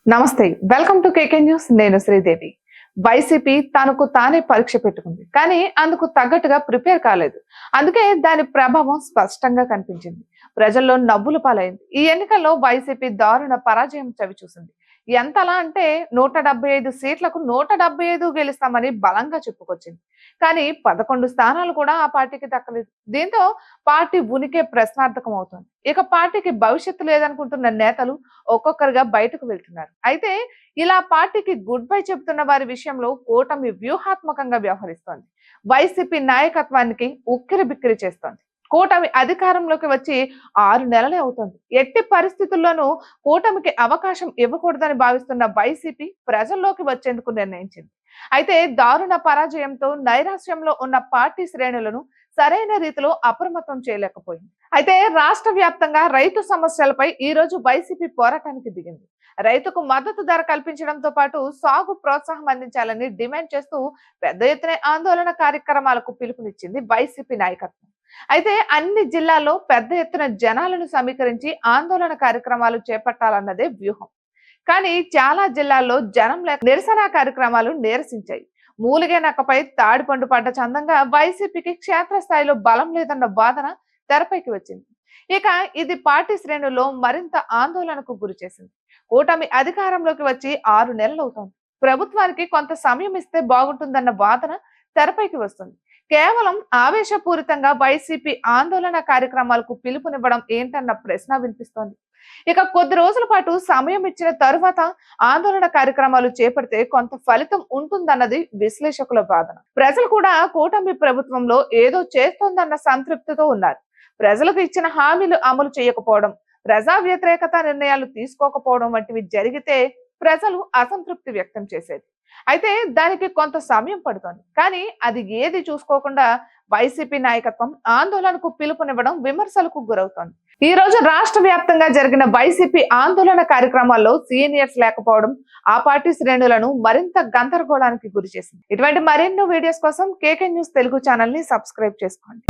నమస్తే, welcome to KK news. నేను Sridevi. YCP తనకు తానే పరీక్ష పెట్టుకుంది, కానీ అందుకు తగ్గట్టుగా ప్రిపేర్ కాలేదు. అందుకే దాని ప్రభావం స్పష్టంగా కనిపించింది. ప్రజల్లో నవ్వులు పాలైంది. ఈ ఎన్నికల్లో వైసీపీ దారుణ పరాజయం చవి చూసింది. ఎంతలా అంటే 175 సీట్లకు 175 గెలుస్తామని బలంగా చెప్పుకొచ్చింది. కానీ 11 స్థానాలు కూడా ఆ పార్టీకి దక్కలేదు. దీంతో పార్టీ ఉనికే ప్రశ్నార్థకం అవుతుంది. ఇక పార్టీకి భవిష్యత్తు లేదనుకుంటున్న నేతలు ఒక్కొక్కరుగా బయటకు వెళ్తున్నారు. అయితే ఇలా పార్టీకి గుడ్ బై చెబుతున్న వారి విషయంలో కూటమి వ్యూహాత్మకంగా వ్యవహరిస్తోంది. వైసీపీ నాయకత్వానికి ఉక్కిరి బిక్కిరి చేస్తోంది. కూటమి అధికారంలోకి వచ్చి 6 నెలలే అవుతోంది. ఎట్టి పరిస్థితుల్లోనూ కూటమికి అవకాశం ఇవ్వకూడదని భావిస్తున్న వైసీపీ ప్రజల్లోకి వచ్చేందుకు నిర్ణయించింది. అయితే దారుణ పరాజయంతో నైరాశ్యంలో ఉన్న పార్టీ శ్రేణులను సరైన రీతిలో అప్రమత్తం చేయలేకపోయింది. అయితే రాష్ట్ర వ్యాప్తంగా రైతు సమస్యలపై ఈ రోజు వైసీపీ పోరాటానికి దిగింది. రైతుకు మద్దతు ధర కల్పించడంతో పాటు సాగు ప్రోత్సాహం అందించాలని డిమాండ్ చేస్తూ పెద్ద ఎత్తున ఆందోళన కార్యక్రమాలకు పిలుపునిచ్చింది వైసీపీ నాయకత్వం. అయితే అన్ని జిల్లాల్లో పెద్ద ఎత్తున జనాలను సమీకరించి ఆందోళన కార్యక్రమాలు చేపట్టాలన్నదే వ్యూహం. కానీ చాలా జిల్లాల్లో జనం లేక నిరసన కార్యక్రమాలు నీరసించాయి. మూలిగే నక్కపై తాడిపండు పడ్డ చందంగా వైసీపీకి క్షేత్రస్థాయిలో బలం లేదన్న వాదన తెరపైకి వచ్చింది. ఇక ఇది పార్టీ శ్రేణుల్లో మరింత ఆందోళనకు గురి చేసింది. కూటమి అధికారంలోకి వచ్చి 6 నెలలు అవుతోంది. ప్రభుత్వానికి కొంత సమయం ఇస్తే బాగుంటుందన్న వాదన తెరపైకి వస్తుంది. కేవలం ఆవేశపూరితంగా వైసీపీ ఆందోళన కార్యక్రమాలకు పిలుపునివ్వడం ఏంటన్న ప్రశ్న వినిపిస్తోంది. ఇక కొద్ది రోజుల పాటు సమయం ఇచ్చిన తరువాత ఆందోళన కార్యక్రమాలు చేపడితే కొంత ఫలితం ఉంటుందన్నది విశ్లేషకుల వాదన. ప్రజలు కూడా కూటమి ప్రభుత్వంలో ఏదో చేస్తోందన్న సంతృప్తితో ఉన్నారు. ప్రజలకు ఇచ్చిన హామీలు అమలు చేయకపోవడం, ప్రజా వ్యతిరేకత నిర్ణయాలు తీసుకోకపోవడం వంటివి జరిగితే ప్రజలు అసంతృప్తి వ్యక్తం చేసేది. అయితే దానికి కొంత సమయం పడుతోంది. కానీ అది ఏది చూసుకోకుండా వైసీపీ నాయకత్వం ఆందోళనకు పిలుపునివ్వడం విమర్శలకు గురవుతోంది. ఈ రోజు రాష్ట్ర వ్యాప్తంగా జరిగిన వైసీపీ ఆందోళన కార్యక్రమాల్లో సీనియర్స్ లేకపోవడం ఆ పార్టీ శ్రేణులను మరింత గందరగోళానికి గురి చేసింది. ఇటువంటి మరెన్నో వీడియోస్ కోసం కేకే న్యూస్ తెలుగు ఛానల్ ని సబ్స్క్రైబ్ చేసుకోండి.